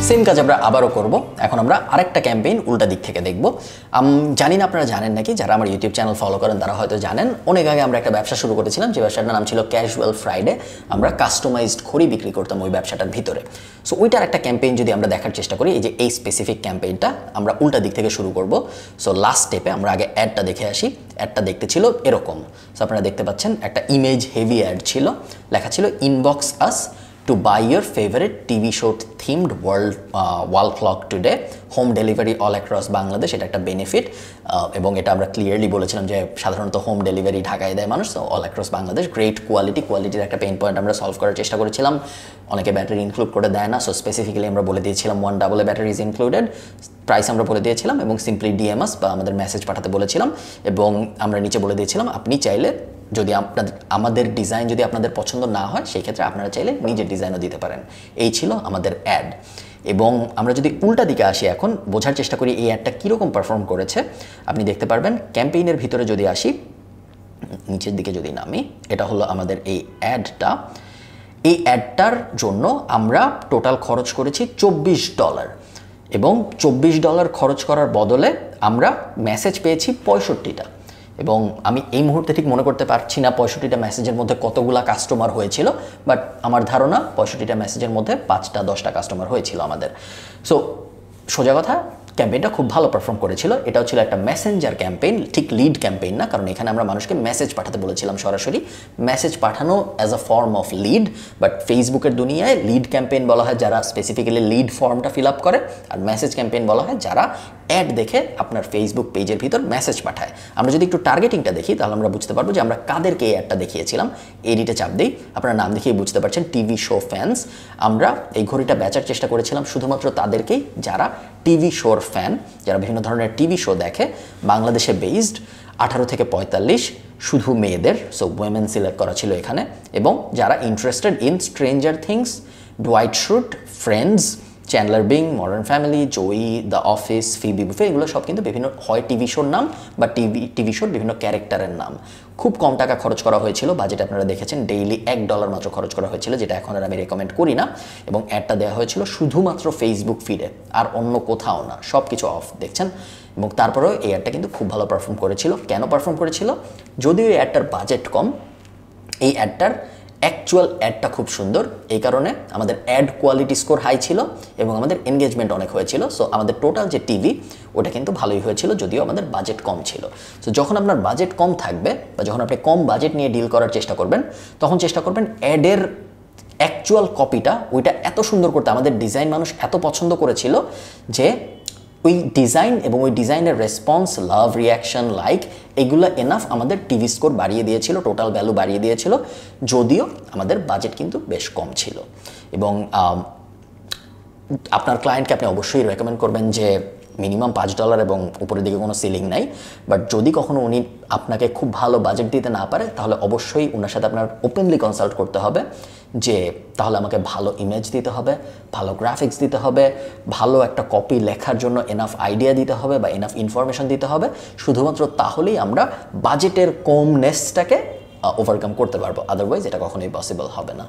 Same কাজ আমরা আবারও করব। এখন আমরা আরেকটা ক্যাম্পেইন উল্টা দিক থেকে দেখব। জানি না আপনারা জানেন নাকি, যারা আমার ইউটিউব চ্যানেল ফলো করেন তারা হয়তো জানেন, অনেক আগে আমরা একটা ব্যবসা শুরু করেছিলাম, যে ব্যবসাটার নাম ছিল ক্যাজুয়াল ফ্রাইডে। আমরা কাস্টমাইজড ঘড়ি বিক্রি করতাম ওই ব্যবসাটার ভিতরে। সো ওইটার একটা ক্যাম্পেইন যদি আমরা দেখার চেষ্টা করি, এই যে এই স্পেসিফিক ক্যাম্পেইনটা আমরা উল্টা দিক থেকে শুরু করব। সো লাস্ট স্টেপে আমরা আগে অ্যাডটা দেখে আসি। অ্যাডটা দেখতে ছিল এরকম। সো আপনারা দেখতে পাচ্ছেন একটা ইমেজ হেভি অ্যাড ছিল, লেখা ছিল inbox us to buy your favorite TV show themed wall clock today, home delivery all across Bangladesh। এটা একটা বেনিফিট, এবং এটা আমরা ক্লিয়ারলি বলেছিলাম যে সাধারণত হোম ডেলিভারি ঢাকায় দেয় মানুষ, অল অ্যাক্রস বাংলাদেশ। গ্রেট কোয়ালিটির একটা পেইন পয়েন্ট আমরা সলভ করার চেষ্টা করেছিলাম। অনেকে ব্যাটারি ইনক্লুড করে দেয় না, সো স্পেসিফিক্যালি আমরা বলে দিয়েছিলাম 1AA battery is included. Price আমরা বলে দিয়েছিলাম এবং সিম্পলি ডিএমএস বা আমাদের মেসেজ পাঠাতে বলেছিলাম, এবং আমরা নিচে বলে দিয়েছিলাম আপনি চাইলে যদি আমাদের ডিজাইন যদি আপনাদের পছন্দ না হয়, সেই ক্ষেত্রে আপনারা চাইলে নিজের ডিজাইনও দিতে পারেন। এই ছিল আমাদের অ্যাড। এবং আমরা যদি উল্টা দিকে আসি, এখন বোঝার চেষ্টা করি এই অ্যাডটা কীরকম পারফর্ম করেছে। আপনি দেখতে পারবেন ক্যাম্পেইনের ভিতরে যদি আসি, নিচের দিকে যদি নামি, এটা হলো আমাদের এই অ্যাডটা। এই অ্যাডটার জন্য আমরা টোটাল খরচ করেছি $24, এবং $24 খরচ করার বদলে আমরা মেসেজ পেয়েছি 65টা। এবং আমি এই মুহূর্তে ঠিক মনে করতে পারছি না 65টা মেসেজের মধ্যে কতগুলা কাস্টমার হয়েছিল, বাট আমার ধারণা 65টা মেসেজের মধ্যে 5টা 10টা কাস্টমার হয়েছিল আমাদের। সো সোজা কথা, ক্যাম্পেইনটা খুব ভালো পারফর্ম করেছিল। এটাও ছিল একটা মেসেঞ্জার ক্যাম্পেইন, ঠিক লিড ক্যাম্পেইন না, কারণ এখানে আমরা মানুষকে মেসেজ পাঠাতে বলেছিলাম সরাসরি। মেসেজ পাঠানো as a form of lead, but ফেসবুকের দুনিয়ায় লিড ক্যাম্পেইন বলা হয় যারা স্পেসিফিক্যালি লিড ফর্মটা ফিল আপ করে, আর মেসেজ ক্যাম্পেইন বলা হয় যারা অ্যাড দেখে আপনার ফেসবুক পেজের ভিতর মেসেজ পাঠায়। আমরা যদি একটু টার্গেটিংটা দেখি, তাহলে আমরা বুঝতে পারবো যে আমরা কাদেরকে এই অ্যাডটা দেখিয়েছিলাম। এডিটে চাপ দিই, আপনারা নাম দেখেই বুঝতে পারছেন, টিভি শো ফ্যান্স। আমরা এই ঘড়িটা বেচার চেষ্টা করেছিলাম শুধুমাত্র তাদেরকেই যারা টিভি শোর ফ্যান, যারা বিভিন্ন ধরনের টিভি শো দেখে, বাংলাদেশে বেসড, 18 থেকে 45, শুধু মেয়েদের, সো ওয়েমেন সিলেক্ট করা ছিল এখানে, এবং যারা interested in Stranger Things, Dwight Schrute, Friends, Chandler Bing, Modern Family, Joey, The Office, Phoebe Buffay, এগুলো সব কিন্তু বিভিন্ন হয় টিভি শোর নাম বা টিভি শোর বিভিন্ন ক্যারেক্টারের নাম। খুব কম টাকা খরচ করা হয়েছিল, বাজেট আপনারা দেখেছেন ডেইলি $1 মাত্র খরচ করা হয়েছিল, যেটা এখন আর আমি রেকমেন্ড করি না। এবং অ্যাডটা দেওয়া হয়েছিল শুধুমাত্র ফেসবুক ফিডে, আর অন্য কোথাও না, সব কিছু অফ দেখছেন। এবং তারপরেও এই অ্যাডটা কিন্তু খুব ভালো পারফর্ম করেছিল। কেন পারফর্ম করেছিল? যদিও এই অ্যাডটার বাজেট কম, এই অ্যাডটার অ্যাকচুয়াল অ্যাডটা খুব সুন্দর, এই কারণে আমাদের অ্যাড কোয়ালিটি স্কোর হাই ছিল এবং আমাদের এনগেজমেন্ট অনেক হয়েছিল। সো আমাদের টোটাল যে টিভি, ওটা কিন্তু ভালোই হয়েছিল, যদিও আমাদের বাজেট কম ছিল। সো যখন আপনার বাজেট কম থাকবে, বা যখন আপনি কম বাজেট নিয়ে ডিল করার চেষ্টা করবেন, তখন চেষ্টা করবেন অ্যাডের অ্যাকচুয়াল কপিটা, ওইটা এত সুন্দর করতে। আমাদের ডিজাইন মানুষ এত পছন্দ করেছিল যে ওই ডিজাইন এবং ওই ডিজাইনের রেসপন্স, লাভ, রিয়াকশন, লাইক, এগুলো এনাফ আমাদের টিভি স্কোর বাড়িয়ে দিয়েছিল, টোটাল ভ্যালু বাড়িয়ে দিয়েছিল, যদিও আমাদের বাজেট কিন্তু বেশ কম ছিল। এবং আপনার ক্লায়েন্টকে আপনি অবশ্যই রেকমেন্ড করবেন যে মিনিমাম $5 এবং উপরের দিকে কোনো সিলিং নাই। বাট যদি কখনো উনি আপনাকে খুব ভালো বাজেট দিতে না পারে, তাহলে অবশ্যই ওনার সাথে আপনার ওপেনলি কনসাল্ট করতে হবে, যে তাহলে আমাকে ভালো ইমেজ দিতে হবে, ভালো গ্রাফিক্স দিতে হবে, ভালো একটা কপি লেখার জন্য এনাফ আইডিয়া দিতে হবে বা এনাফ ইনফরমেশন দিতে হবে। শুধুমাত্র তাহলেই আমরা বাজেটের কমনেসটাকে ওভারকাম করতে পারবো, আদারওয়াইজ এটা কখনোই পসিবল হবে না।